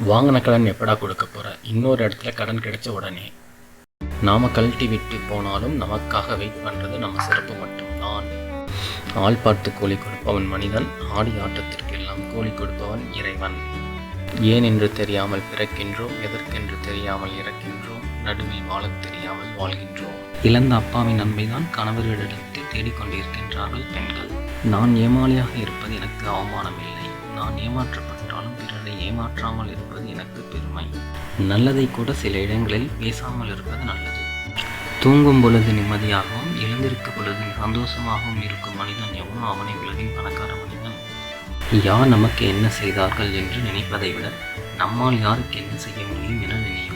வாங்கின கடன் எப்படா கொடுக்க போகிற? இன்னொரு இடத்துல கடன் கிடைச்ச உடனே நாம் கழட்டி விட்டு போனாலும் நமக்காக வெயிட் பண்ணுறது நம்ம சிறப்பு மட்டும்தான். ஆள் பார்த்து கூலி கொடுப்பவன் மனிதன், ஆடி ஆட்டத்திற்கெல்லாம் கூலி கொடுப்பவன் இறைவன். ஏன் என்று தெரியாமல் பிறக்கின்றோம், எதற்கென்று தெரியாமல் இறக்கின்றோம், நடுவில் வாழத் தெரியாமல் வாழ்கின்றோம். இழந்த அப்பாவின் அன்பைதான் கணவர்களிடத்தில் தேடிக்கொண்டிருக்கின்றார்கள் பெண்கள். நான் ஏமாளியாக இருப்பது எனக்கு அவமானம் இல்லை, நான் ஏமாற்றப்பட்டாலும் பிறரை ஏமாற்றாமல் இருப்பது எனக்கு பெருமை. நல்லதை கூட சில இடங்களில் பேசாமல் இருப்பது நல்லது. தூங்கும் பொழுது நிம்மதியாகவும் எழுந்திருக்கும் பொழுது சந்தோஷமாகவும் இருக்கும் மனிதன் எவனோ அவனை உலகின் பணக்கார மனிதன். யார் நமக்கு என்ன செய்தார்கள் என்று நினைப்பதை விட நம்மால் யாருக்கு என்ன செய்ய முடியும் என நினைவு.